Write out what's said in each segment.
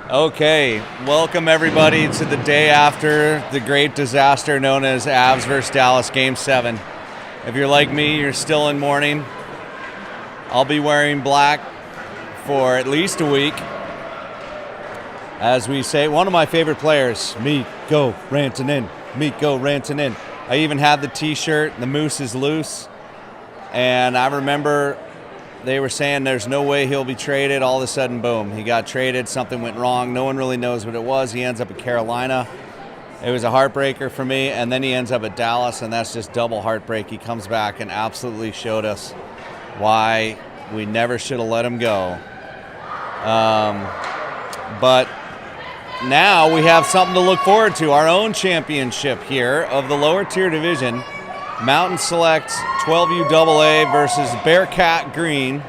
Okay, welcome everybody to the day after the great disaster known as Avs versus Dallas Game 7. If you're like me, you're still in mourning. I'll be wearing black for at least a week. As we say, one of my favorite players, Mikko Rantanen, Mikko Rantanen. I even had the t-shirt, the moose is loose. And I remember they were saying there's no way he'll be traded. All of a sudden, boom, he got traded. Something went wrong. No one really knows what it was. He ends up at Carolina. It was a heartbreaker for me. And then he ends up at Dallas, and that's just double heartbreak. He comes back and absolutely showed us why we never should have let him go. But now we have something to look forward to. Our own championship here of the lower tier division. Mountain Select 12U AA versus Bearcat Green.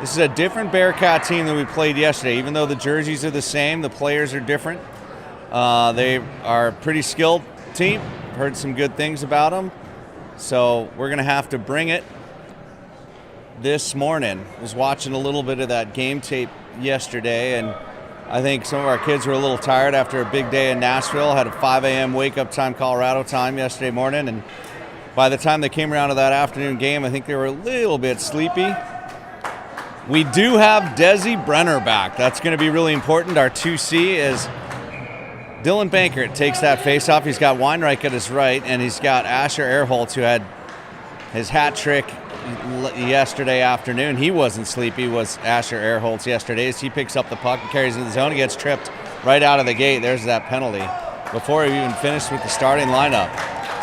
This is a different Bearcat team than we played yesterday. Even though the jerseys are the same, the players are different. They are a pretty skilled team. Heard some good things about them. So we're going to have to bring it this morning. I was watching a little bit of that game tape yesterday, and I think some of our kids were a little tired after a big day in Nashville. Had a 5 a.m. wake-up time, Colorado time yesterday morning, and by the time they came around to that afternoon game, I think they were a little bit sleepy. We do have Desi Brenner back. That's going to be really important. Our 2C is Dylan Bearcat takes that face-off. He's got Weinreich at his right, and he's got Asher Earholtz, who had his hat trick yesterday afternoon. He wasn't sleepy, was Asher Earholtz yesterday, as he picks up the puck and carries into the zone. He gets tripped right out of the gate. There's that penalty before he even finished with the starting lineup.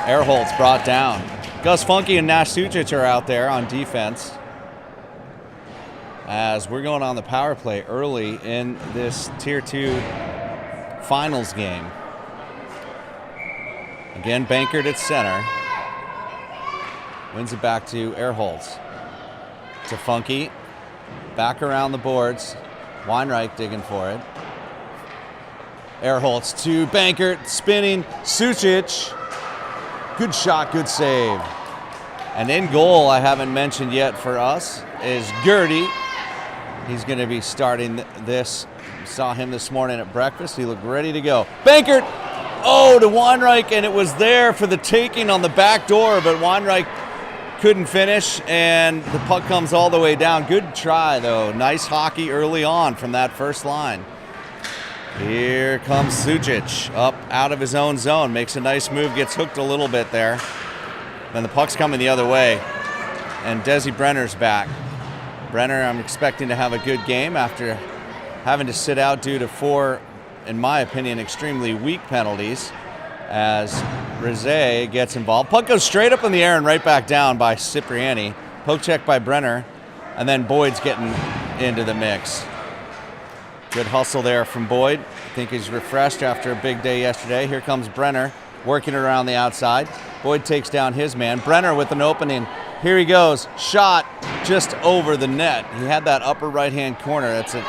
Earholtz brought down. Gus Funky and Nash Sucic are out there on defense as we're going on the power play early in this Tier 2 finals game. Again, Bearcat at center. Wins it back to Earholtz. To Funky. Back around the boards. Weinreich digging for it. Earholtz to Bearcat, spinning. Sucic. Good shot, good save. And in goal, I haven't mentioned yet for us, is Gertie. He's going to be starting this. Saw him this morning at breakfast. He looked ready to go. Bearcat, to Weinreich, and it was there for the taking on the back door, but Weinreich couldn't finish, and the puck comes all the way down. Good try, though. Nice hockey early on from that first line. Here comes Sucic up out of his own zone. Makes a nice move, gets hooked a little bit there. Then the puck's coming the other way. And Desi Brenner's back. Brenner, I'm expecting to have a good game after having to sit out due to 4, in my opinion, extremely weak penalties. As Rizet gets involved. Puck goes straight up in the air and right back down by Cipriani. Poke check by Brenner. And then Boyd's getting into the mix. Good hustle there from Boyd. I think he's refreshed after a big day yesterday. Here comes Brenner, working it around the outside. Boyd takes down his man. Brenner with an opening. Here he goes. Shot just over the net. He had that upper right-hand corner. That's a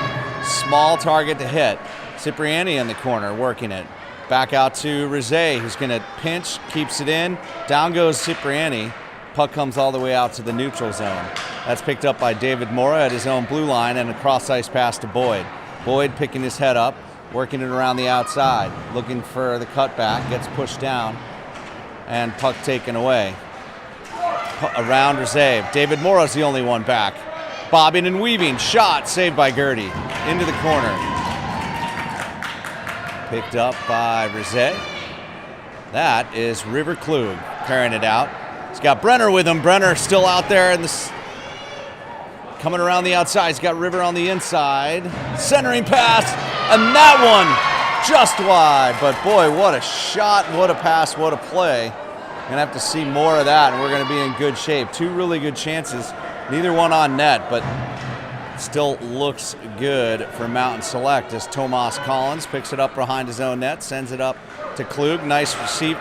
small target to hit. Cipriani in the corner, working it. Back out to Rizet, who's going to pinch, keeps it in. Down goes Cipriani. Puck comes all the way out to the neutral zone. That's picked up by David Mora at his own blue line, and a cross-ice pass to Boyd. Boyd picking his head up, working it around the outside, looking for the cutback, gets pushed down, and puck taken away. Around Rizet. David Mora's the only one back. Bobbing and weaving, shot, saved by Gertie. Into the corner. Picked up by Rizet. That is River Klug carrying it out. He's got Brenner with him. Brenner still out there in the coming around the outside. He's got River on the inside. Centering pass, and that one just wide. But boy, what a shot, what a pass, what a play. Gonna have to see more of that, and we're gonna be in good shape. 2 really good chances, neither one on net, but still looks good for Mountain Select as Tomas Collins picks it up behind his own net, sends it up to Klug. Nice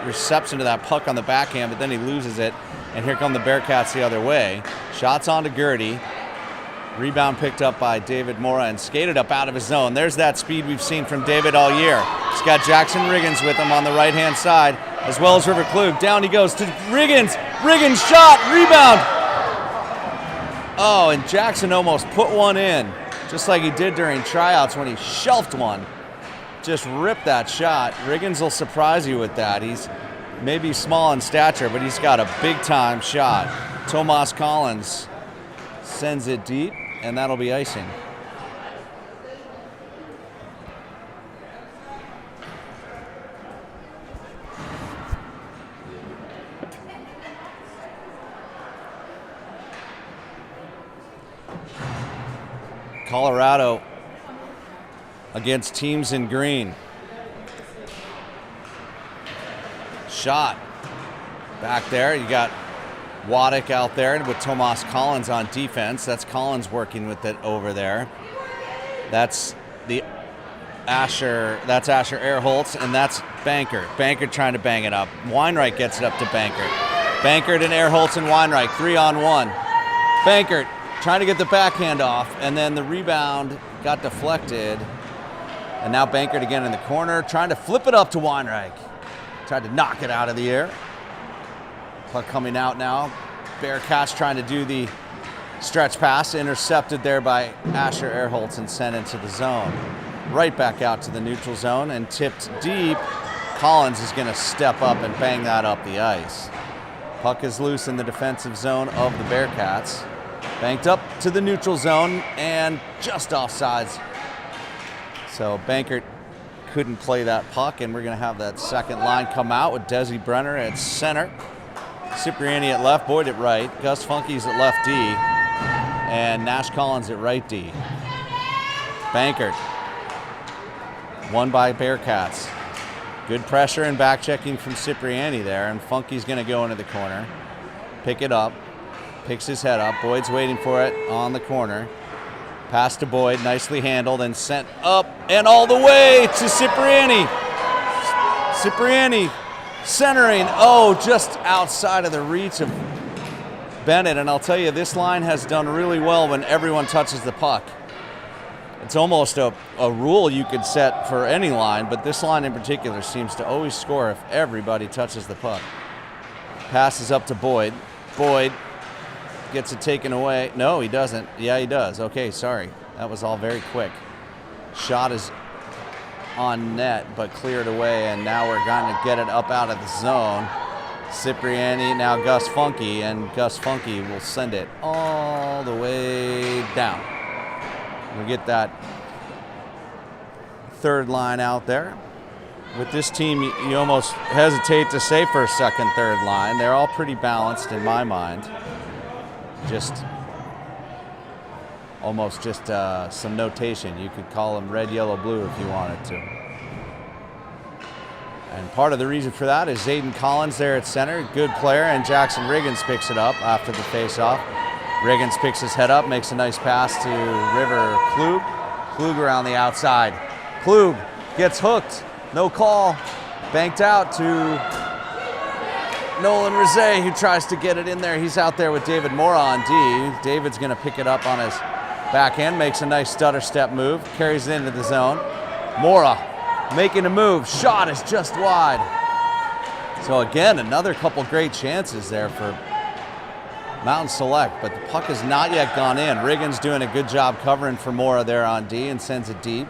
reception to that puck on the backhand, but then he loses it. And here come the Bearcats the other way. Shots onto Gertie. Rebound picked up by David Mora and skated up out of his zone. There's that speed we've seen from David all year. He's got Jackson Riggins with him on the right-hand side, as well as River Klug. Down he goes to Riggins. Riggins shot, rebound. Oh, and Jackson almost put one in. just like he did during tryouts when he shelved one. Just ripped that shot. Riggins will surprise you with that. He's maybe small in stature, but he's got a big-time shot. Tomas Collins sends it deep, and that'll be icing. Colorado against teams in green. Shot back there. You got Waddick out there with Tomas Collins on defense. That's Collins working with it over there. That's Asher Ehrholz, and that's Bankert. Bankert trying to bang it up. Weinreich gets it up to Bankert. Bankert and Ehrholz and Weinreich, 3-on-1. Bankert trying to get the backhand off, and then the rebound got deflected. And now Bankert again in the corner, trying to flip it up to Weinreich. Tried to knock it out of the air. Puck coming out now. Bearcats trying to do the stretch pass, intercepted there by Asher Ehrholz and sent into the zone. Right back out to the neutral zone and tipped deep. Collins is going to step up and bang that up the ice. Puck is loose in the defensive zone of the Bearcats. Banked up to the neutral zone and just offsides. So Bankert couldn't play that puck, and we're going to have that second line come out with Desi Brenner at center. Cipriani at left, Boyd at right. Gus Funky's at left D. And Nash Collins at right D. Bankert. Won by Bearcats. Good pressure and back checking from Cipriani there, and Funky's going to go into the corner. Pick it up. Picks his head up. Boyd's waiting for it on the corner. Pass to Boyd, nicely handled and sent up and all the way to Cipriani. Cipriani centering, just outside of the reach of Bennett. And I'll tell you, this line has done really well when everyone touches the puck. It's almost a rule you could set for any line, but this line in particular seems to always score if everybody touches the puck. Passes up to Boyd. Boyd gets it taken away. No, he doesn't. Yeah, he does. Okay, sorry. That was all very quick. Shot is on net, but cleared away, and now we're going to get it up out of the zone. Cipriani, now Gus Funky, and Gus Funky will send it all the way down. We get that third line out there. With this team, you almost hesitate to say first, second, third line. They're all pretty balanced in my mind. Almost just some notation. You could call them red, yellow, blue if you wanted to. And part of the reason for that is Zayden Collins there at center, good player, and Jackson Riggins picks it up after the faceoff. Riggins picks his head up, makes a nice pass to River Klug. Klug around the outside. Klug gets hooked, no call. Banked out to Nolan Rizet, who tries to get it in there. He's out there with David Mora on D. David's going to pick it up on his backhand, makes a nice stutter step move, carries it into the zone. Mora making a move. Shot is just wide. So again, another couple great chances there for Mountain Select, but the puck has not yet gone in. Riggins doing a good job covering for Mora there on D and sends it deep.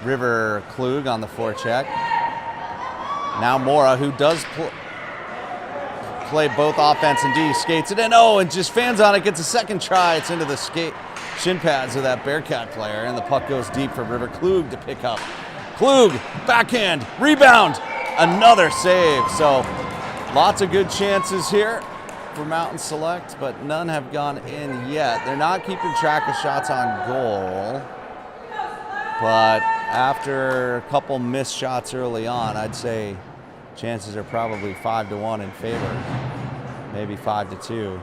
River Klug on the forecheck. Now Mora, who does play both offense and D, skates it in. And just fans on it, gets a second try. It's into the shin pads of that Bearcat player, and the puck goes deep for River Klug to pick up. Klug, backhand, rebound, another save. So lots of good chances here for Mountain Select, but none have gone in yet. They're not keeping track of shots on goal, but after a couple missed shots early on, I'd say chances are probably 5-1 in favor, maybe 5-2.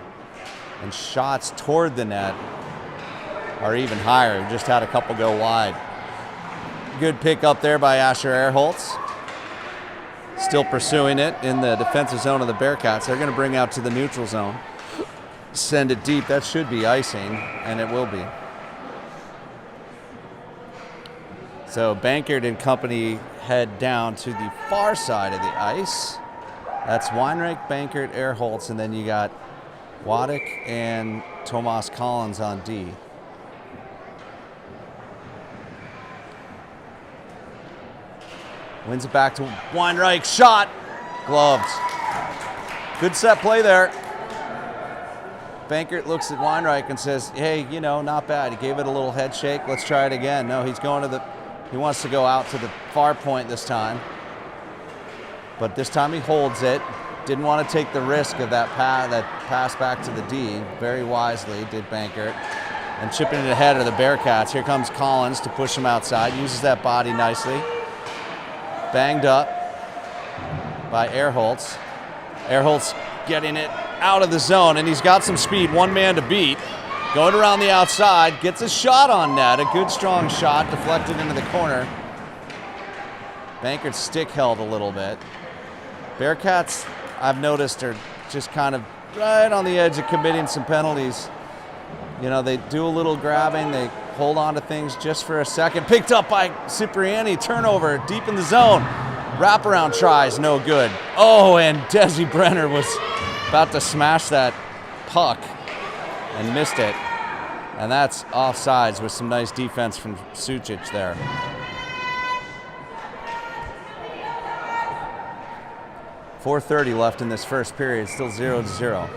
And shots toward the net are even higher. We just had a couple go wide. Good pick up there by Asher Ehrholz. Still pursuing it in the defensive zone of the Bearcats. They're going to bring out to the neutral zone. Send it deep. That should be icing, and it will be. So Bankert and company head down to the far side of the ice. That's Weinreich, Bankert, Ehrholz, and then you got Waddick and Tomas Collins on D. Wins it back to Weinreich. Shot. Gloved. Good set play there. Bearcat looks at Weinreich and says, hey, you know, not bad. He gave it a little head shake. Let's try it again. No, he wants to go out to the far point this time. But this time he holds it. Didn't want to take the risk of that pass back to the D. Very wisely did Bearcat. And chipping it ahead of the Bearcats. Here comes Collins to push him outside. Uses that body nicely. Banged up by Ehrholz. Ehrholz getting it out of the zone, and he's got some speed. One man to beat. Going around the outside. Gets a shot on net. A good, strong shot. Deflected into the corner. Bearcat's stick held a little bit. Bearcats, I've noticed, are just kind of right on the edge of committing some penalties. You know, they do a little grabbing, they hold on to things just for a second. Picked up by Cipriani, turnover, deep in the zone. Wraparound tries, no good. Oh, and Desi Brenner was about to smash that puck and missed it. And that's offsides with some nice defense from Sucic there. .430 left in this first period, still 0-0.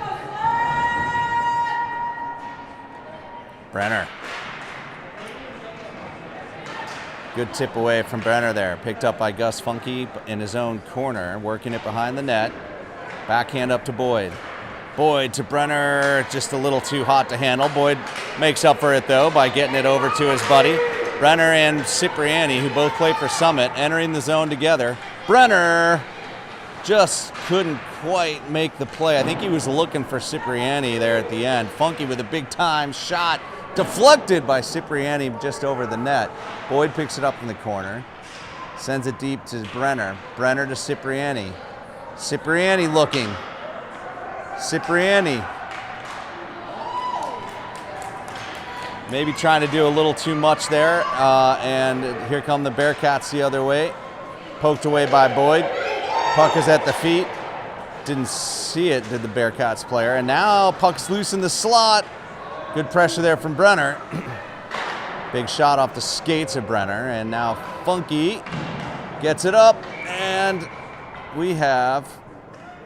Brenner. Good tip away from Brenner there. Picked up by Gus Funke in his own corner, working it behind the net. Backhand up to Boyd. Boyd to Brenner, just a little too hot to handle. Boyd makes up for it, though, by getting it over to his buddy. Brenner and Cipriani, who both play for Summit, entering the zone together. Brenner just couldn't quite make the play. I think he was looking for Cipriani there at the end. Funke with a big-time shot. Deflected by Cipriani just over the net. Boyd picks it up in the corner. Sends it deep to Brenner. Brenner to Cipriani. Cipriani looking. Cipriani. Maybe trying to do a little too much there. And here come the Bearcats the other way. Poked away by Boyd. Puck is at the feet. Didn't see it, did the Bearcats player. And now puck's loose in the slot. Good pressure there from Brenner. Big shot off the skates of Brenner. And now Funke gets it up. And we have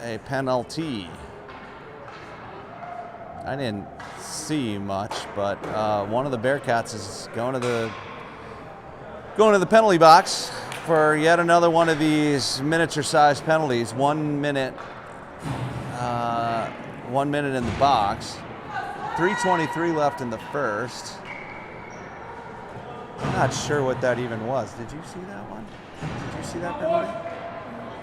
a penalty. I didn't see much, but one of the Bearcats is going to the penalty box for yet another one of these miniature-sized penalties. 1 minute, 1 minute in the box. 3:23 left in the first. I'm not sure what that even was. Did you see that one? Did you see that penalty?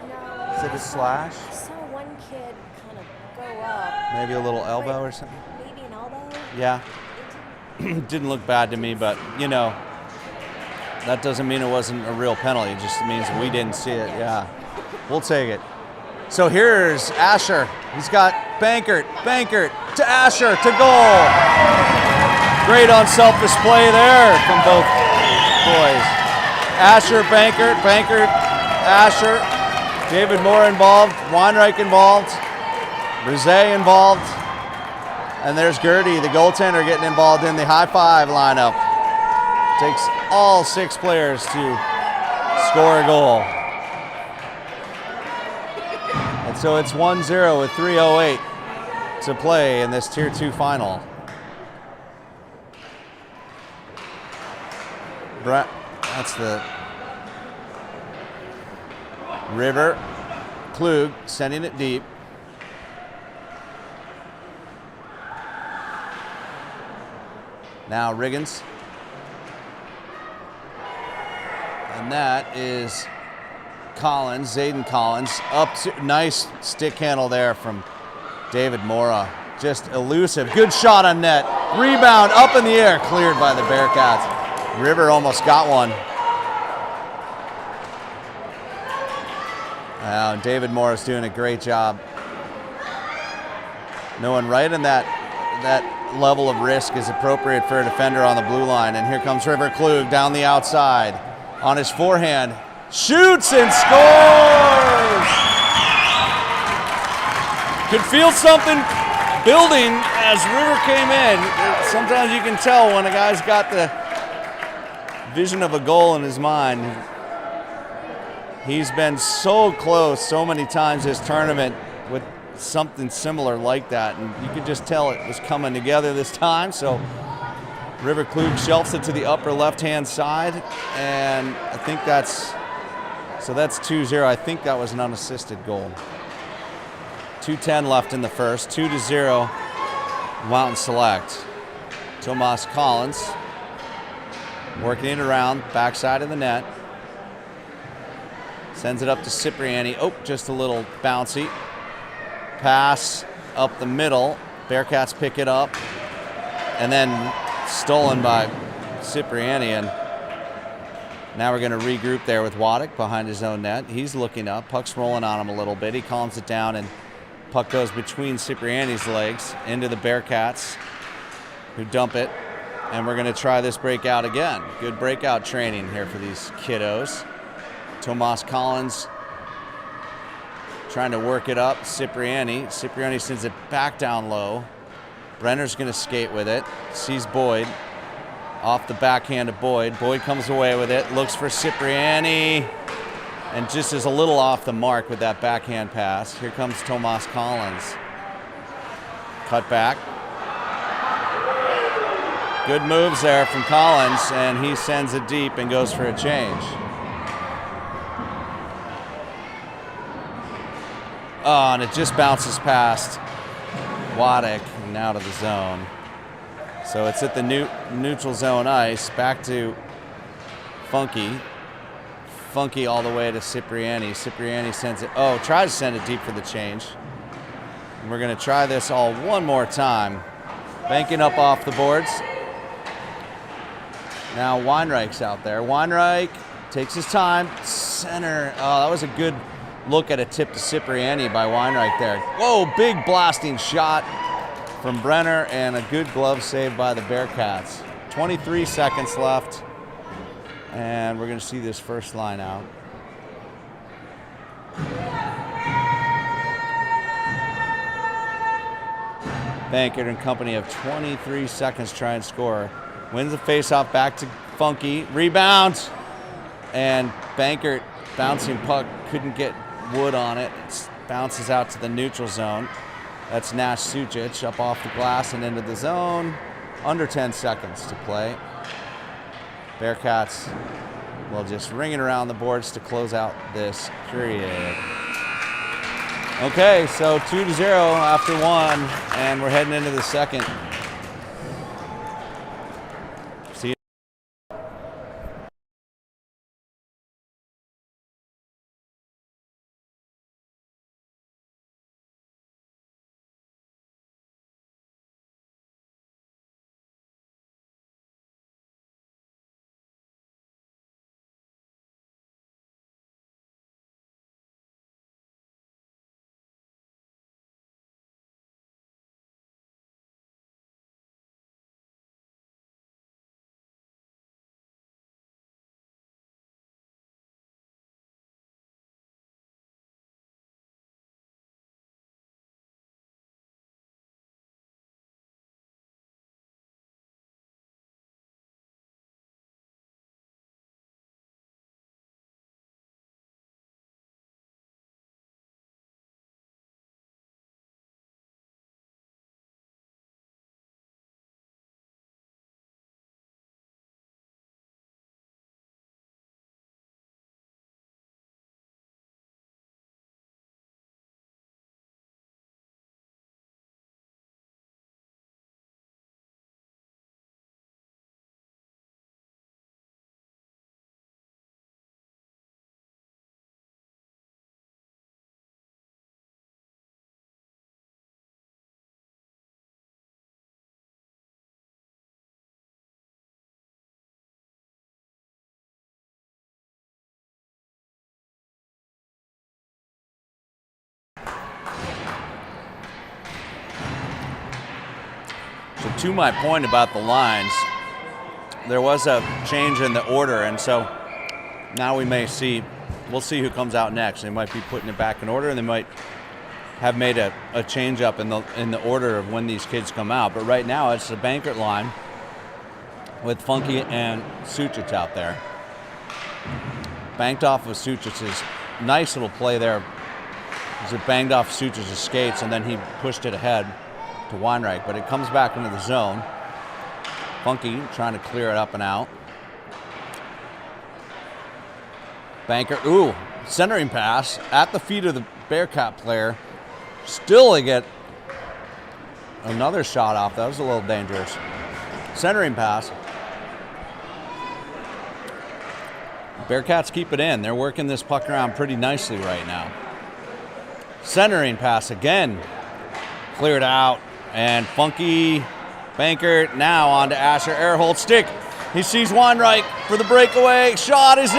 No. Is it a slash? I saw one kid kind of go up. Maybe a little elbow or something? Maybe an elbow? Yeah. Didn't look bad to me, but, you know, that doesn't mean it wasn't a real penalty. It just means we didn't see it. Yeah. We'll take it. So here's Asher. He's got Bearcat to Asher to goal. Great unselfish play there from both boys. Asher, Bearcat, Asher. David Moore involved, Weinreich involved, Brzee involved. And there's Gertie, the goaltender, getting involved in the high five lineup. Takes all 6 players to score a goal. And so it's 1-0 with 3:08 to play in this Tier 2 final. That's the River. Klug sending it deep. Now Riggins. And that is Collins, Zayden Collins. Up to, nice stick handle there from David Mora. Just elusive. Good shot on net. Rebound up in the air. Cleared by the Bearcats. River almost got one. David Mora's doing a great job. Knowing right in that level of risk is appropriate for a defender on the blue line. And here comes River Klug down the outside. On his forehand. Shoots and scores! Could feel something building as River came in. Sometimes you can tell when a guy's got the vision of a goal in his mind. He's been so close so many times this tournament with something similar like that, and you could just tell it was coming together this time. So River Klug shelves it to the upper left-hand side, and I think that's 2-0. I think that was an unassisted goal. 2:10 left in the first, 2-0 Mountain Select. Tomas Collins working it around, backside of the net. Sends it up to Cipriani. Oh, just a little bouncy. Pass up the middle. Bearcats pick it up. And then stolen by Cipriani. And now we're going to regroup there with Waddick behind his own net. He's looking up. Puck's rolling on him a little bit. He calms it down, and puck goes between Cipriani's legs into the Bearcats, who dump it. And we're going to try this breakout again. Good breakout training here for these kiddos. Tomas Collins trying to work it up. Cipriani sends it back down low. Brenner's going to skate with it. Sees Boyd. Off the backhand of Boyd. Boyd comes away with it. Looks for Cipriani. And just is a little off the mark with that backhand pass. Here comes Tomas Collins. Cut back. Good moves there from Collins, and he sends it deep and goes for a change. Oh, and it just bounces past Waddick and out of the zone. So it's at the neutral zone ice. Back to Funky. Funky all the way to Cipriani. Cipriani sends it. Oh, tries to send it deep for the change. And we're going to try this all one more time. Banking up off the boards. Now Weinreich's out there. Weinreich takes his time. Center. Oh, that was a good look at a tip to Cipriani by Weinreich there. Whoa, big blasting shot from Brenner, and a good glove save by the Bearcats. 23 seconds left, and we're going to see this first line out. Bankert and company of 23 seconds try and score. Wins the faceoff back to Funky. Rebound, and Bankert bouncing puck couldn't get wood on it. It bounces out to the neutral zone. That's Nash Sucic up off the glass and into the zone. Under 10 seconds to play. Bearcats will just ringing around the boards to close out this period. Okay, so 2-0 after one, and we're heading into the second. See you. So to my point about the lines, there was a change in the order, and so now we'll see who comes out next. They might be putting it back in order, and they might have made a change up in the order of when these kids come out. But right now it's the Bankert line with Funky and Sucic out there. banked off of Suchic's nice little play there. It banged off Suchic's skates, and then he pushed it ahead to Weinreich, but it comes back into the zone. Funky trying to clear it up and out. Banker, ooh, centering pass at the feet of the Bearcat player. Still they get another shot off. That was a little dangerous. Centering pass. Bearcats keep it in. They're working this puck around pretty nicely right now. Centering pass again. Cleared out. And Funky Banker now on to Asher Ehrholt's stick. He sees Weinreich for the breakaway. Shot is in!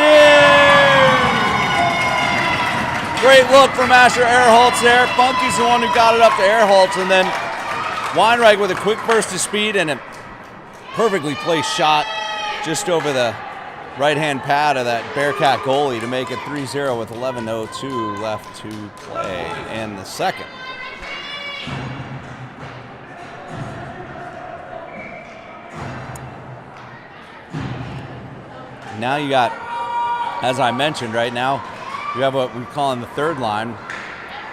Great look from Asher Ehrholtz there. Funky's the one who got it up to Ehrholtz, and then Weinreich with a quick burst of speed and a perfectly placed shot just over the right-hand pad of that Bearcat goalie to make it 3-0 with 11:02 left to play in the second. Now you got, as I mentioned, right now, you have what we call in the third line,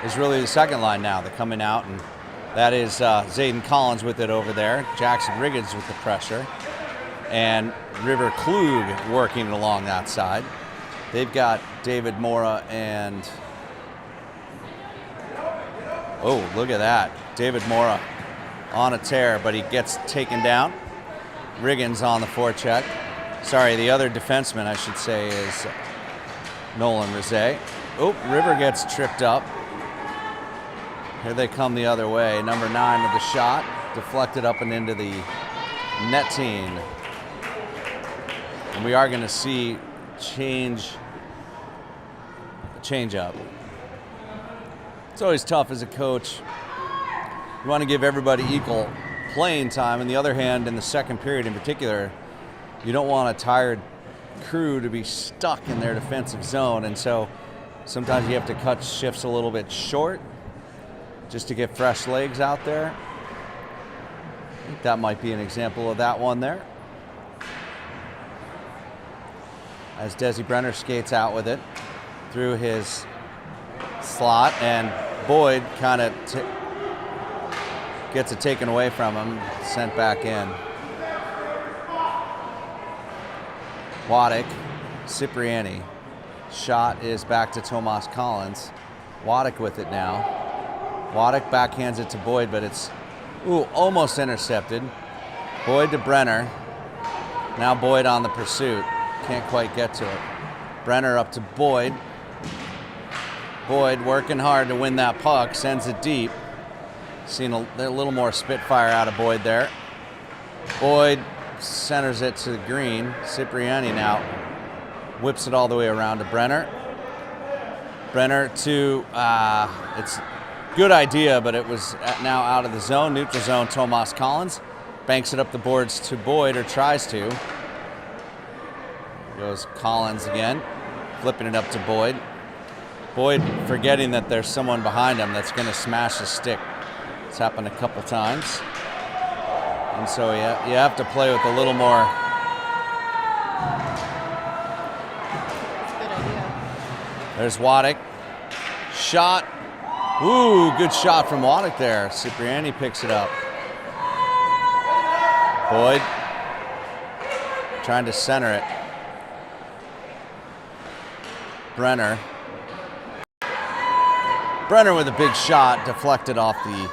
is really the second line now. They're coming out, and that is Zayden Collins with it over there, Jackson Riggins with the pressure, and River Klug working along that side. They've got David Mora and, oh, look at that. David Mora on a tear, but he gets taken down. Riggins on the forecheck. Sorry, the other defenseman, I should say, is Nolan Rizet. Oh, River gets tripped up. Here they come the other way. Number 9 with the shot. Deflected up and into the netting. And we are going to see change up. It's always tough as a coach. You want to give everybody equal playing time. On the other hand, in the second period in particular, you don't want a tired crew to be stuck in their defensive zone, and so sometimes you have to cut shifts a little bit short just to get fresh legs out there. I think that might be an example of that one there. As Desi Brenner skates out with it through his slot, and Boyd kind of gets it taken away from him, sent back in. Waddick, Cipriani. Shot is back to Tomas Collins. Waddick with it now. Waddick backhands it to Boyd, but it's almost intercepted. Boyd to Brenner. Now Boyd on the pursuit. Can't quite get to it. Brenner up to Boyd. Boyd working hard to win that puck, sends it deep. Seen a little more spitfire out of Boyd there. Boyd centers it to the green. Cipriani now whips it all the way around to Brenner. Brenner to, it's good idea, but it was now out of the zone, neutral zone. Tomas Collins banks it up the boards to Boyd, or tries to. Goes Collins again, flipping it up to Boyd. Boyd forgetting that there's someone behind him that's going to smash the stick. It's happened a couple times. And so you have to play with a little more. That's a good idea. There's Waddick. Shot. Ooh, good shot from Waddick there. Cipriani picks it up. Boyd trying to center it. Brenner. Brenner with a big shot, deflected off the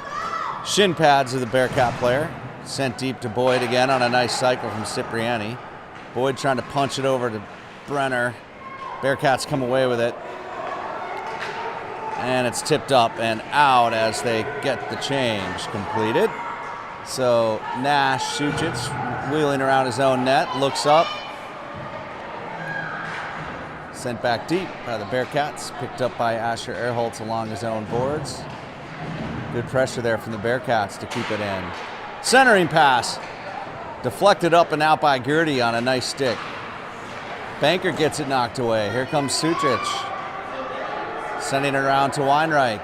shin pads of the Bearcat player. Sent deep to Boyd again on a nice cycle from Cipriani. Boyd trying to punch it over to Brenner. Bearcats come away with it. And it's tipped up and out as they get the change completed. So Nash Sucic wheeling around his own net, looks up. Sent back deep by the Bearcats, picked up by Asher Ehrholtz along his own boards. Good pressure there from the Bearcats to keep it in. Centering pass, deflected up and out by Gertie on a nice stick. Banker gets it knocked away. Here comes Sucic, sending it around to Weinreich.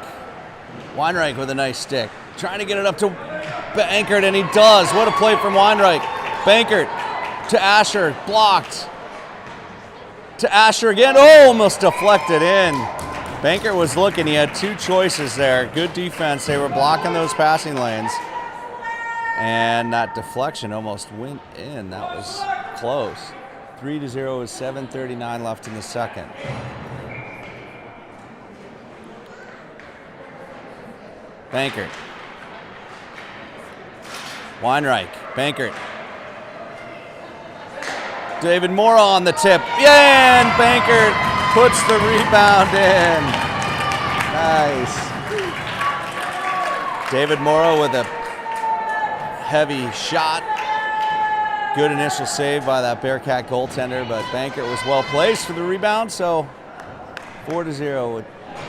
Weinreich with a nice stick, trying to get it up to Bankert, and he does. What a play from Weinreich. Bankert to Asher, blocked. to Asher again. Oh, almost deflected in. Bankert was looking. He had two choices there. Good defense. They were blocking those passing lanes. And that deflection almost went in. That was close. 3-0 with 7:39 left in the second. Bankert. Weinreich. Bankert. David Morrow on the tip. Yeah, and Bankert puts the rebound in. Nice. David Morrow with a heavy shot. Good initial save by that Bearcat goaltender, but Bankert was well placed for the rebound, so 4-0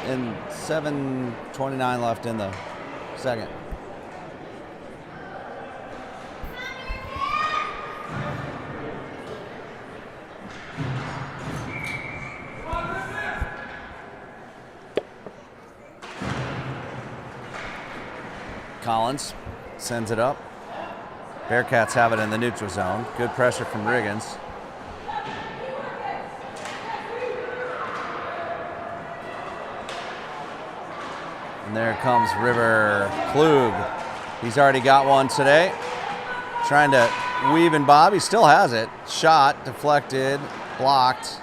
and 7:29 left in the second. Collins sends it up. Bearcats have it in the neutral zone. Good pressure from Riggins. And there comes River Klug. He's already got one today. Trying to weave and bob. He still has it. Shot, deflected, blocked.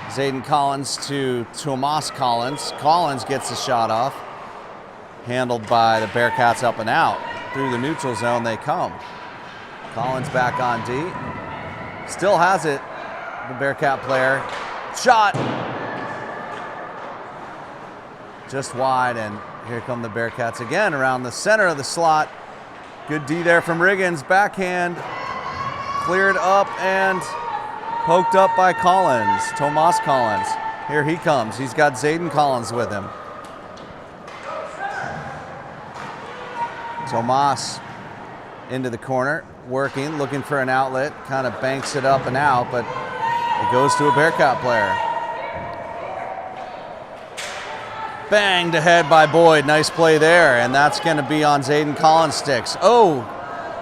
Zayden Collins to Tomas Collins. Collins gets the shot off. Handled by the Bearcats up and out. Through the neutral zone they come. Collins back on D. Still has it, the Bearcat player. Shot! Just wide, and here come the Bearcats again around the center of the slot. Good D there from Riggins. Backhand. Cleared up and poked up by Collins. Tomas Collins. Here he comes. He's got Zayden Collins with him. Tomas into the corner, working, looking for an outlet, kind of banks it up and out, but it goes to a Bearcat player. Banged ahead by Boyd, nice play there, and that's gonna be on Zayden Collins' sticks. Oh,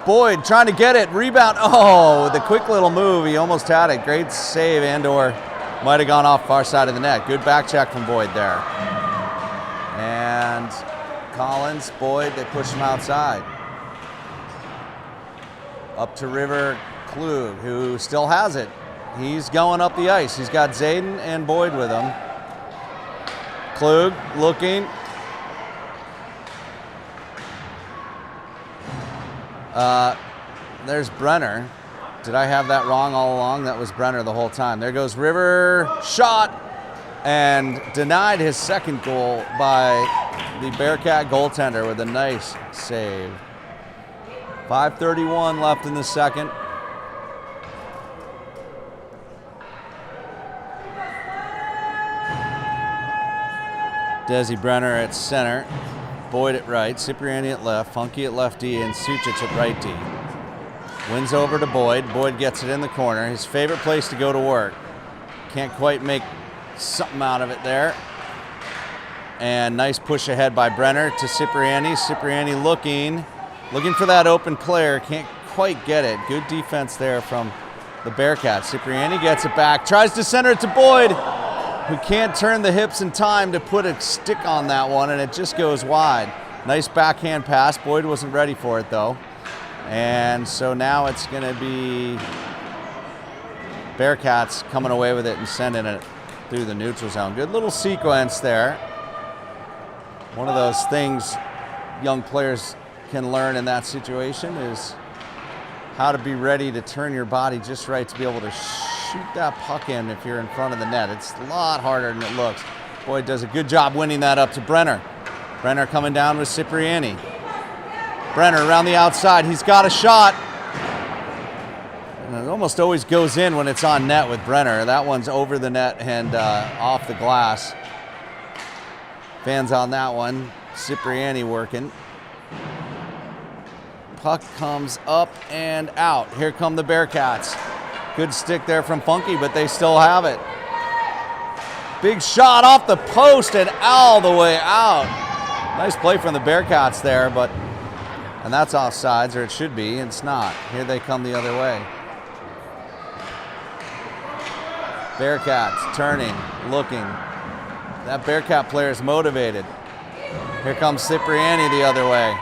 Boyd trying to get it, rebound, oh, the quick little move, he almost had it. Great save, and/or might have gone off far side of the net. Good back check from Boyd there. And Collins, Boyd, they push him outside. Up to River Klug, who still has it. He's going up the ice. He's got Zayden and Boyd with him. Klug looking. There's Brenner. Did I have that wrong all along? That was Brenner the whole time. There goes River, shot, and denied his second goal by the Bearcat goaltender with a nice save. 5:31 left in the second. Desi Brenner at center, Boyd at right, Cipriani at left, Funky at left D, and Sucic at right D. Wins over to Boyd. Boyd gets it in the corner. His favorite place to go to work. Can't quite make something out of it there. And nice push ahead by Brenner to Cipriani. Cipriani looking for that open player. Can't quite get it. Good defense there from the Bearcats. Cipriani gets it back. Tries to center it to Boyd, who can't turn the hips in time to put a stick on that one, and it just goes wide. Nice backhand pass. Boyd wasn't ready for it, though. And so now it's going to be Bearcats coming away with it and sending it through the neutral zone. Good little sequence there. One of those things young players can learn in that situation is how to be ready to turn your body just right to be able to shoot that puck in if you're in front of the net. It's a lot harder than it looks. Boyd does a good job winning that up to Brenner. Brenner coming down with Cipriani. Brenner around the outside. He's got a shot. And it almost always goes in when it's on net with Brenner. That one's over the net and off the glass. Fans on that one. Cipriani working. Puck comes up and out. Here come the Bearcats. Good stick there from Funky, but they still have it. Big shot off the post and all the way out. Nice play from the Bearcats there, and that's offsides, or it should be, and it's not. Here they come the other way. Bearcats turning, looking. That Bearcat player is motivated. Here comes Cipriani the other way.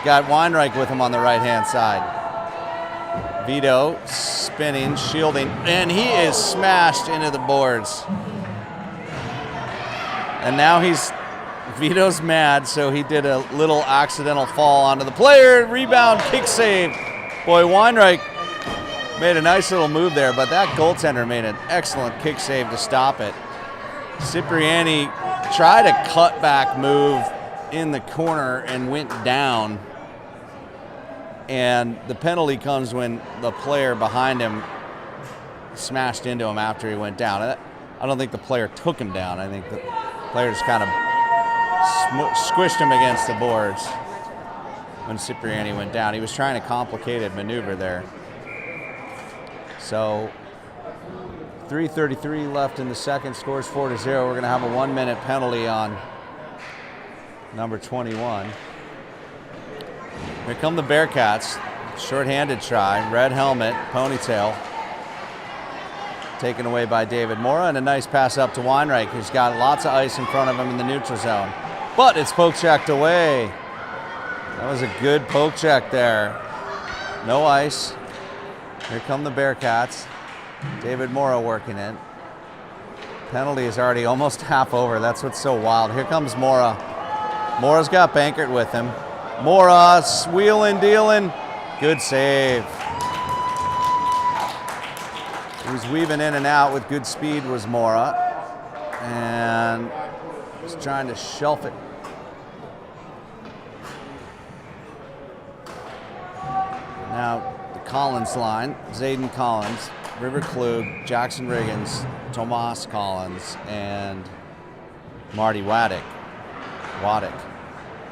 Got Weinreich with him on the right-hand side. Vito spinning, shielding, and he is smashed into the boards. And now Vito's mad, so he did a little accidental fall onto the player. Rebound, kick save. Boy, Weinreich made a nice little move there, but that goaltender made an excellent kick save to stop it. Cipriani tried a cutback move in the corner and went down. And the penalty comes when the player behind him smashed into him after he went down. I don't think the player took him down. I think the player just kind of squished him against the boards when Cipriani went down. He was trying a complicated maneuver there. So 3:33 left in the second, scores 4-0. We're going to have a 1-minute penalty on number 21. Here come the Bearcats. Short-handed try, red helmet, ponytail. Taken away by David Mora, and a nice pass up to Weinreich, who's got lots of ice in front of him in the neutral zone. But it's poke-checked away. That was a good poke check there. No ice. Here come the Bearcats. David Mora working it. Penalty is already almost half over. That's what's so wild. Here comes Mora. Mora's got Bankert with him. Mora, wheeling, dealing. Good save. He was weaving in and out with good speed was Mora. And he's trying to shelf it. Now the Collins line, Zayden Collins, River Klug, Jackson Riggins, Tomas Collins, and Marty Waddick.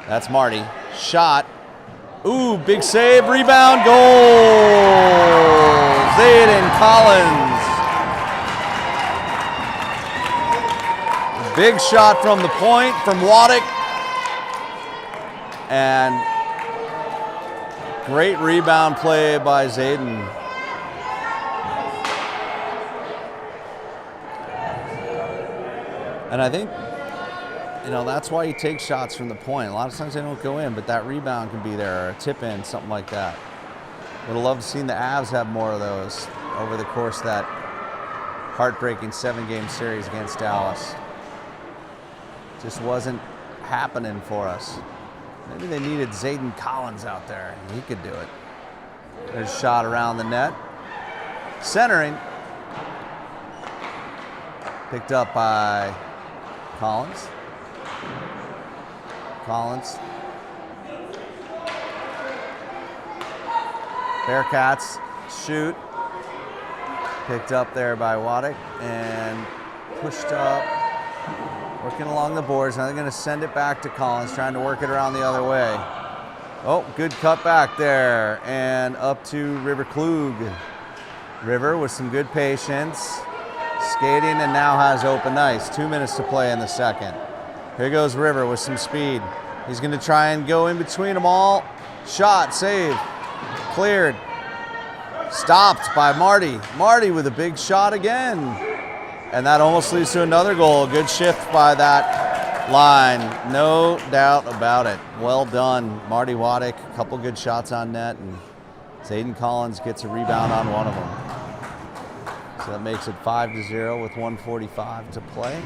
That's Marty. Shot. Ooh, big save, rebound, goal! Zayden Collins. Big shot from the point from Waddick. And great rebound play by Zayden. And I think, that's why you take shots from the point. A lot of times they don't go in, but that rebound can be there, or a tip in, something like that. Would have loved to see the Avs have more of those over the course of that heartbreaking 7-game series against Dallas. Just wasn't happening for us. Maybe they needed Zayden Collins out there. He could do it. There's a shot around the net. Centering. Picked up by Collins. Bearcats shoot. Picked up there by Waddick and pushed up. Working along the boards. Now they're going to send it back to Collins, trying to work it around the other way. Oh, good cut back there. And up to River Klug. River with some good patience. Skating and now has open ice. 2 minutes to play in the second. Here goes River with some speed. He's going to try and go in between them all. Shot, save, cleared. Stopped by Marty. Marty with a big shot again. And that almost leads to another goal. Good shift by that line. No doubt about it. Well done, Marty Waddick. A couple good shots on net, and Zayden Collins gets a rebound on one of them. So that makes it 5-0 with 1:45 to play.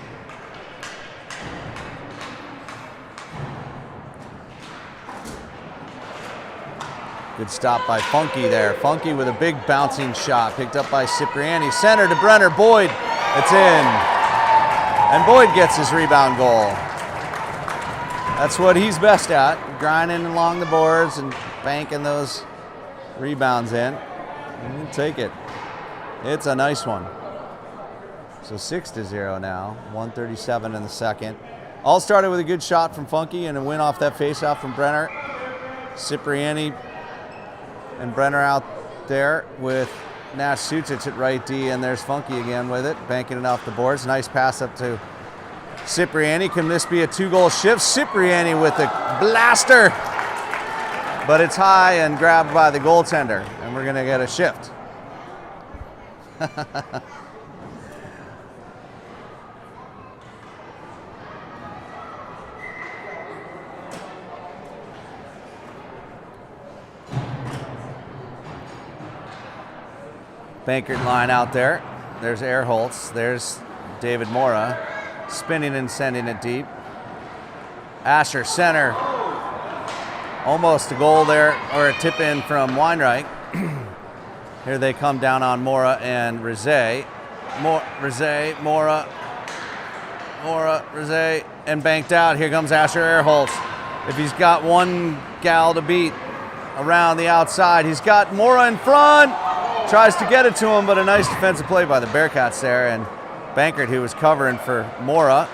Good stop by Funky there. Funky with a big bouncing shot. Picked up by Cipriani. Center to Brenner. Boyd. It's in. And Boyd gets his rebound goal. That's what he's best at. Grinding along the boards and banking those rebounds in. And we'll take it. It's a nice one. So 6-0 now. 1:37 in the second. All started with a good shot from Funky and a win off that faceoff from Brenner. Cipriani and Brenner out there with Nash Sucic at right D, and there's Funky again with it, banking it off the boards. Nice pass up to Cipriani. Can this be a 2-goal shift? Cipriani with a blaster, but it's high and grabbed by the goaltender, and we're going to get a shift. Bankert line out there. There's Erholtz. There's David Mora. Spinning and sending it deep. Asher, center. Almost a goal there, or a tip in from Weinreich. Here they come down on Mora and Rizet. Mora, Rizet, and banked out. Here comes Asher Erholtz. If he's got one gal to beat around the outside, he's got Mora in front. Tries to get it to him, but a nice defensive play by the Bearcats there. And Bankert, who was covering for Mora,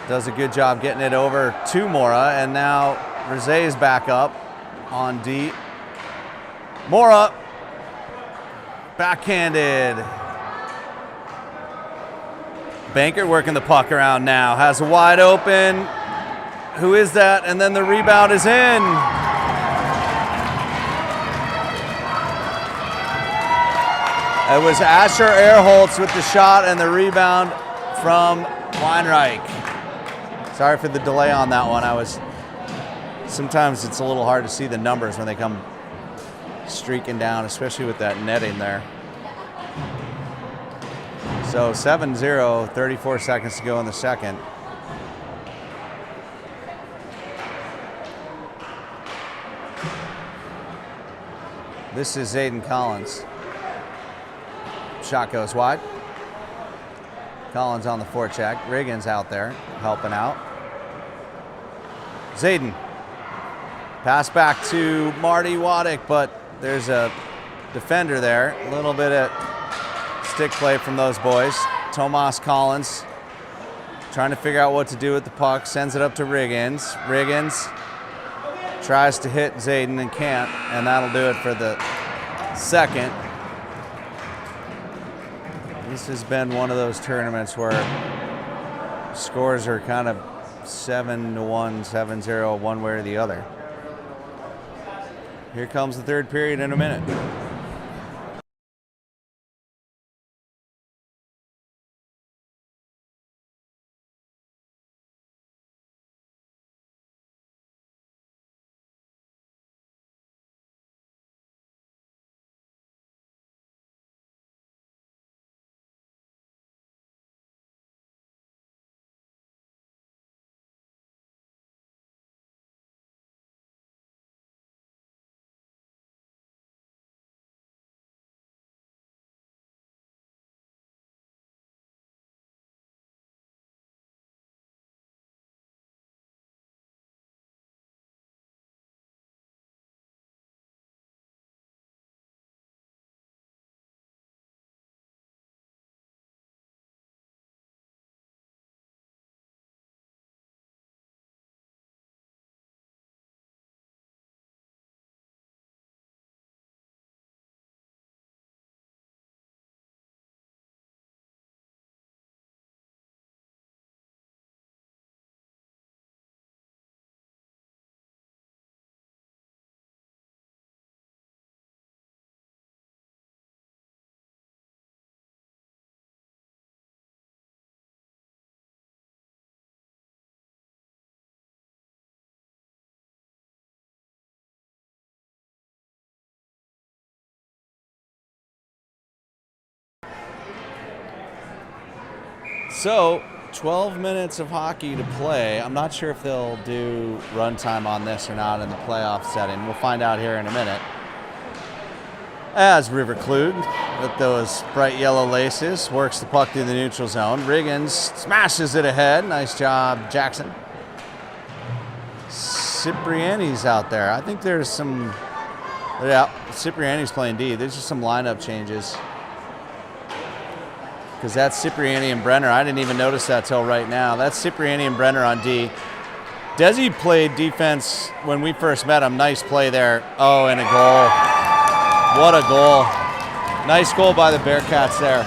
does a good job getting it over to Mora. And now Rizet is back up on D. Mora, backhanded. Bankert working the puck around now. Has a wide open. Who is that? And then the rebound is in. It was Asher Erholtz with the shot and the rebound from Weinreich. Sorry for the delay on that one. Sometimes it's a little hard to see the numbers when they come streaking down, especially with that netting there. So 7-0, 34 seconds to go in the second. This is Zayden Collins. Shot goes wide. Collins on the forecheck. Riggins out there helping out. Zayden. Pass back to Marty Waddick, but there's a defender there. A little bit of stick play from those boys. Tomas Collins trying to figure out what to do with the puck. Sends it up to Riggins. Riggins tries to hit Zayden and can't, and that'll do it for the second. This has been one of those tournaments where scores are kind of 7-1, 7-0, one way or the other. Here comes the third period in a minute. So, 12 minutes of hockey to play. I'm not sure if they'll do runtime on this or not in the playoff setting. We'll find out here in a minute. As River Klug, with those bright yellow laces, works the puck through the neutral zone. Riggins smashes it ahead. Nice job, Jackson. Cipriani's out there. I think there's some... Yeah, Cipriani's playing D. There's just some lineup changes. Because that's Cipriani and Brenner. I didn't even notice that till right now. That's Cipriani and Brenner on D. Desi played defense when we first met him. Nice play there. Oh, and a goal. What a goal. Nice goal by the Bearcats there.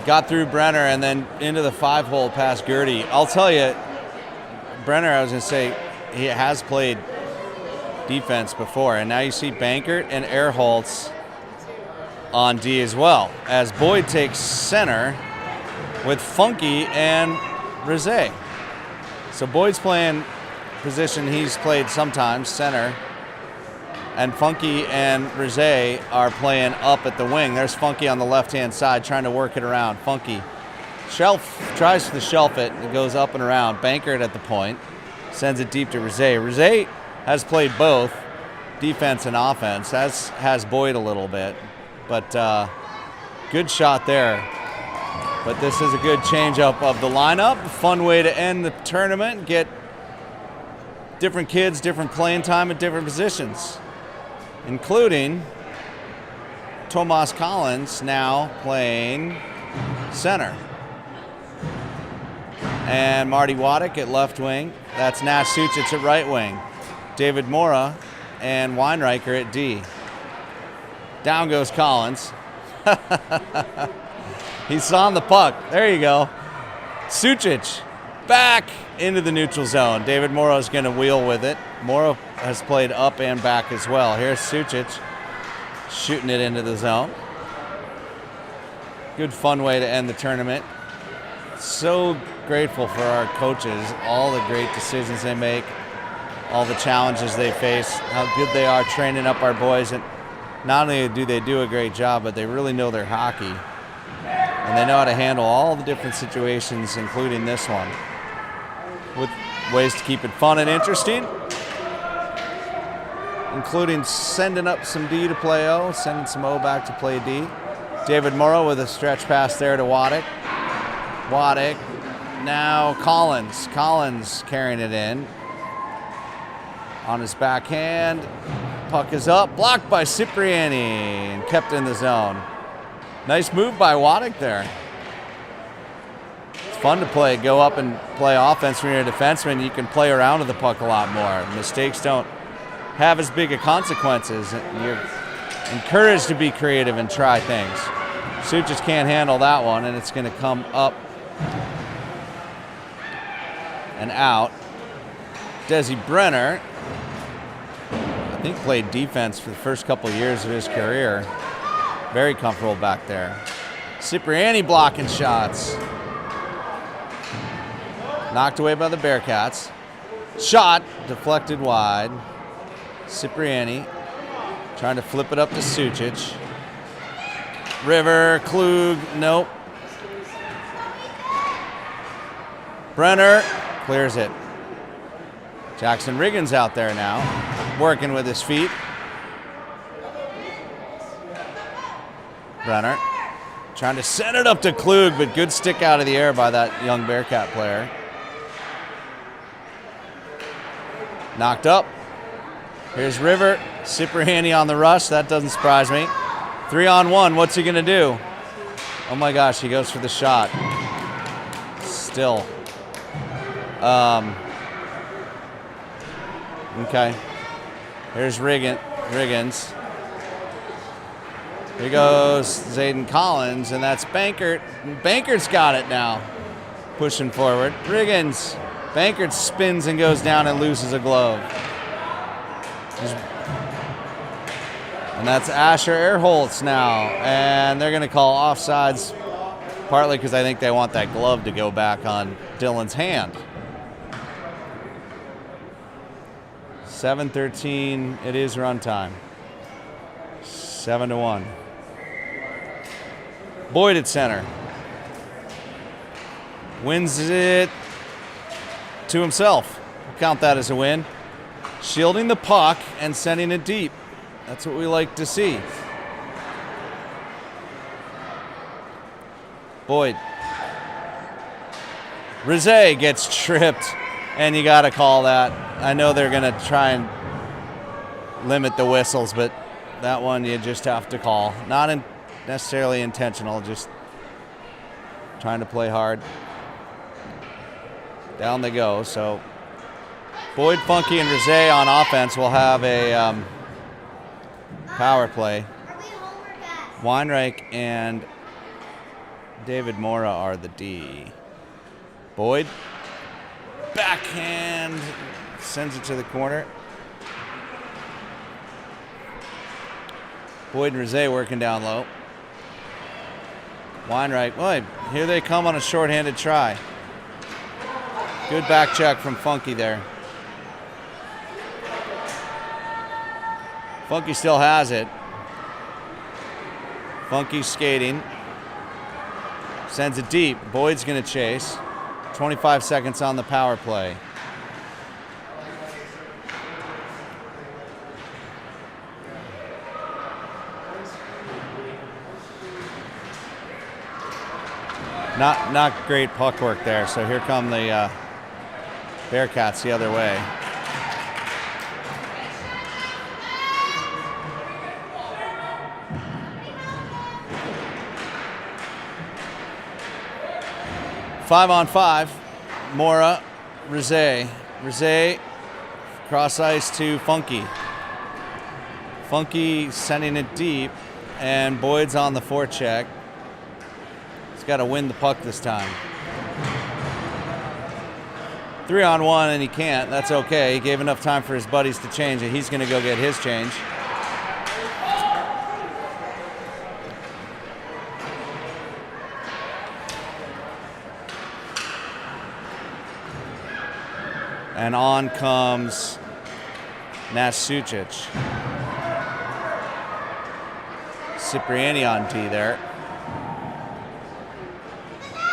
Got through Brenner and then into the 5-hole past Gertie. I'll tell you, Brenner, I was going to say, he has played defense before. And now you see Bankert and Erholtz on D as well, as Boyd takes center with Funky and Rizet. So Boyd's playing position he's played sometimes, center, And Funky and Rizé are playing up at the wing. There's Funky on the left-hand side trying to work it around. Funky tries to shelf it. It goes up and around. Bearcat at the point. Sends it deep to Rizé. Rizé has played both defense and offense, as has Boyd a little bit. But good shot there. But this is a good change-up of the lineup. Fun way to end the tournament. Get different kids, different playing time at different positions, including Tomas Collins now playing center. And Marty Waddick at left wing. That's Nash Sucic at right wing. David Mora and Weinreicher at D. Down goes Collins. He's on the puck. There you go. Sucic back into the neutral zone. David Mora is going to wheel with it. Mora has played up and back as well. Here's Sucic shooting it into the zone. Good fun way to end the tournament. So grateful for our coaches, all the great decisions they make, all the challenges they face, how good they are training up our boys. And not only do they do a great job, but they really know their hockey. And they know how to handle all the different situations, including this one, with ways to keep it fun and interesting, including sending up some D to play O, sending some O back to play D. David Morrow with a stretch pass there to Waddick. Waddick, now Collins. Collins carrying it in. On his backhand, puck is up, blocked by Cipriani and kept in the zone. Nice move by Waddick there. It's fun to play, go up and play offense when you're a defenseman. You can play around with the puck a lot more. Mistakes don't have as big of consequences. You're encouraged to be creative and try things. Sucic can't handle that one, and it's going to come up and out. Desi Brenner, I think, played defense for the first couple of years of his career. Very comfortable back there. Cipriani blocking shots. Knocked away by the Bearcats. Shot deflected wide. Cipriani trying to flip it up to Sucic. River, Klug, nope. Brenner clears it. Jackson Riggins out there now, working with his feet. Brenner trying to send it up to Klug, but good stick out of the air by that young Bearcat player. Knocked up. Here's River. Cipriani on the rush. That doesn't surprise me. 3-on-1. What's he going to do? Oh my gosh, he goes for the shot. Still. Okay. Here's Riggins. Here goes Zayden Collins, and that's Bearcat. Bearcat's got it now. Pushing forward. Riggins. Bearcat spins and goes down and loses a glove. And that's Asher Erholtz now. And they're going to call offsides, partly because I think they want that glove to go back on Dylan's hand. 7:13, it is run time. 7-1. Boyd at center. Wins it to himself. Count that as a win. Shielding the puck and sending it deep. That's what we like to see. Boyd. Rizé gets tripped, and you got to call that. I know they're going to try and limit the whistles, but that one you just have to call. Not necessarily intentional, just trying to play hard. Down they go. So Boyd, Funky, and Rizé on offense will have a power play. Weinreich and David Mora are the D. Boyd, backhand, sends it to the corner. Boyd and Rizé working down low. Weinreich, well, here they come on a shorthanded try. Good back check from Funky there. Funky still has it. Funky skating. Sends it deep. Boyd's going to chase. 25 seconds on the power play. Not great puck work there. So here come the Bearcats the other way. Five on five. Mora, Rizé. Rizé, cross ice to Funky. Funky sending it deep, and Boyd's on the forecheck. He's got to win the puck this time. 3-on-1, and he can't. That's okay. He gave enough time for his buddies to change it. He's going to go get his change. And on comes Nashville. Cipriani on D there.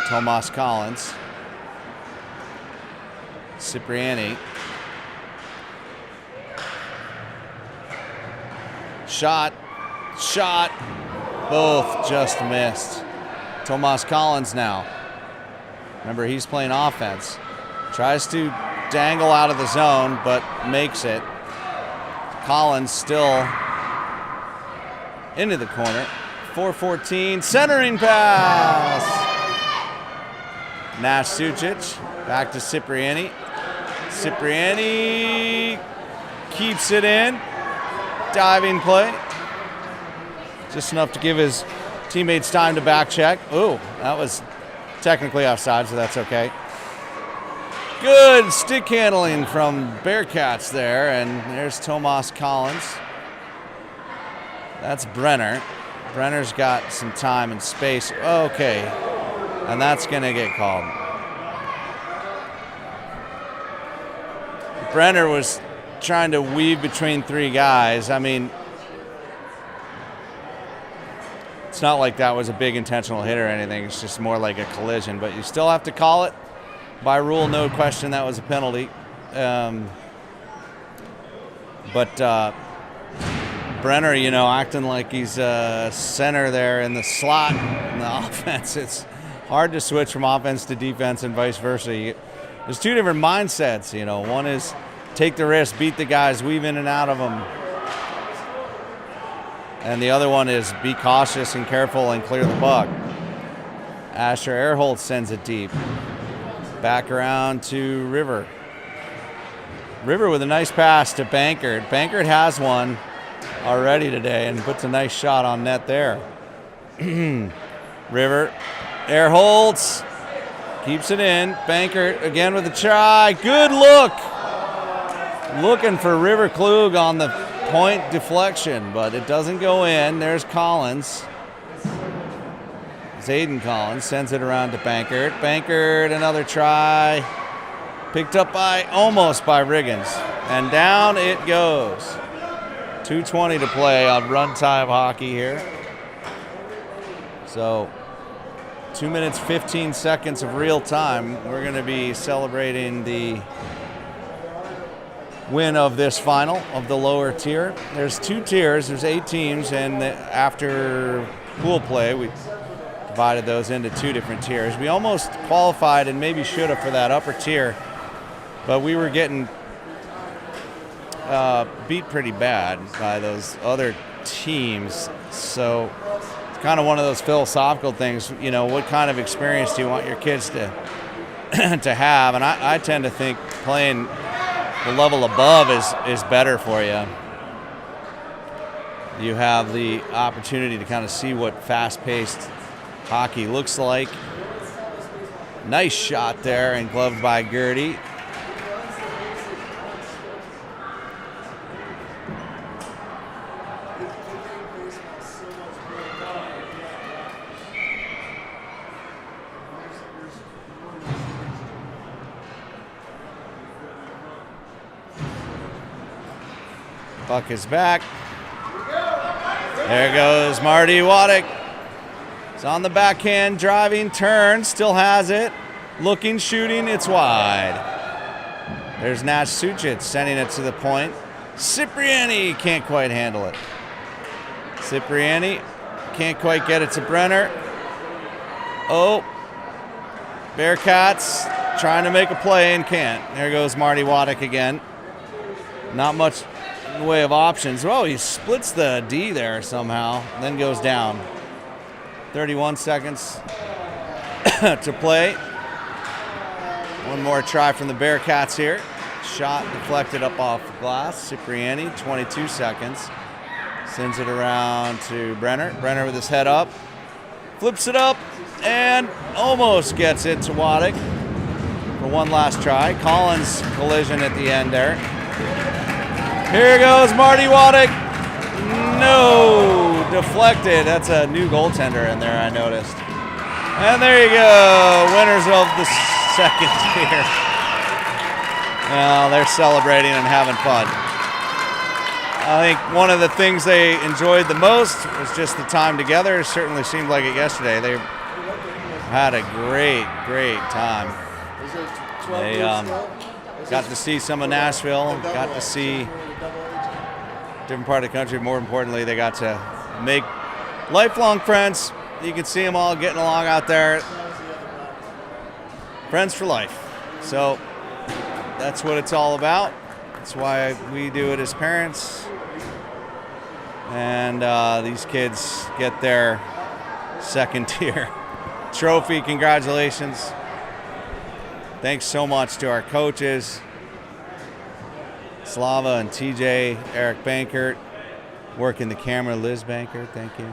Tomas Collins. Cipriani. Shot. Both just missed. Tomas Collins now. Remember, he's playing offense. Tries to dangle out of the zone, but makes it. Collins still into the corner. 4:14, centering pass. Nash Sucic, back to Cipriani. Cipriani keeps it in. Diving play. Just enough to give his teammates time to back check. Ooh, that was technically offside, so that's okay. Good stick handling from Bearcats there, and there's Tomas Collins. That's Brenner. Brenner's got some time and space. Okay, and that's going to get called. Brenner was trying to weave between three guys. I mean, it's not like that was a big intentional hit or anything. It's just more like a collision, but you still have to call it. By rule, no question, that was a penalty. But Brenner, acting like he's center there in the slot in the offense. It's hard to switch from offense to defense and vice versa. There's two different mindsets. One is take the risk, beat the guys, weave in and out of them. And the other one is be cautious and careful and clear the puck. Asher Earholt sends it deep. Back around to River. River with a nice pass to Bankert. Bankert has one already today and puts a nice shot on net there. River. Earholtz keeps it in. Bankert again with a try. Good look. Looking for River Klug on the point deflection, but it doesn't go in. There's Collins. Zayden Collins sends it around to Bankert. Bankert, another try. Picked up almost by Riggins. And down it goes. 2:20 to play on runtime hockey here. So 2 minutes, 15 seconds of real time. We're going to be celebrating the win of this final of the lower tier. There's two tiers. There's 8 teams, and after pool play, we divided those into 2 different tiers. We almost qualified and maybe should have for that upper tier, but we were getting beat pretty bad by those other teams. So it's kind of one of those philosophical things. What kind of experience do you want your kids to to have? And I tend to think playing the level above is better for you. You have the opportunity to kind of see what fast-paced hockey looks like. Nice shot there and gloved by Gertie. Puck is back. There goes Marty Waddick. It's on the backhand, driving, turn, still has it. Looking, shooting, it's wide. There's Nash Sucic sending it to the point. Cipriani can't quite handle it. Cipriani can't quite get it to Brenner. Oh, Bearcats trying to make a play and can't. There goes Marty Waddick again. Not much in the way of options. Oh, he splits the D there somehow, then goes down. 31 seconds to play. One more try from the Bearcats here. Shot deflected up off the glass. Cipriani, 22 seconds. Sends it around to Brenner. Brenner with his head up. Flips it up and almost gets it to Waddick for one last try. Collins collision at the end there. Here goes Marty Waddick. No, deflected. That's a new goaltender in there, I noticed. And there you go, winners of the second tier. Well, they're celebrating and having fun. I think one of the things they enjoyed the most was just the time together. It certainly seemed like it yesterday. They had a great time. They got to see some of Nashville, got to see a different part of the country. More importantly, they got to make lifelong friends. You can see them all getting along out there. Friends for life. So that's what it's all about. That's why we do it as parents. And these kids get their second tier trophy. Congratulations. Thanks so much to our coaches, Slava and TJ, Eric Bankert, working the camera, Liz Bankert, thank you.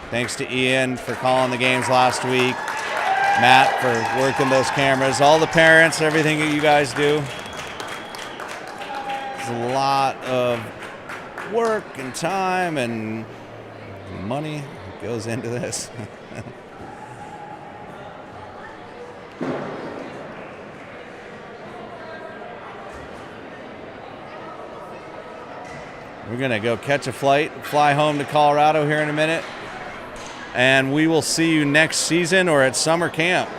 Thanks to Ian for calling the games last week, Matt for working those cameras, all the parents, everything that you guys do. There's a lot of work and time and money that goes into this. We're going to go catch a flight, fly home to Colorado here in a minute, and we will see you next season or at summer camp.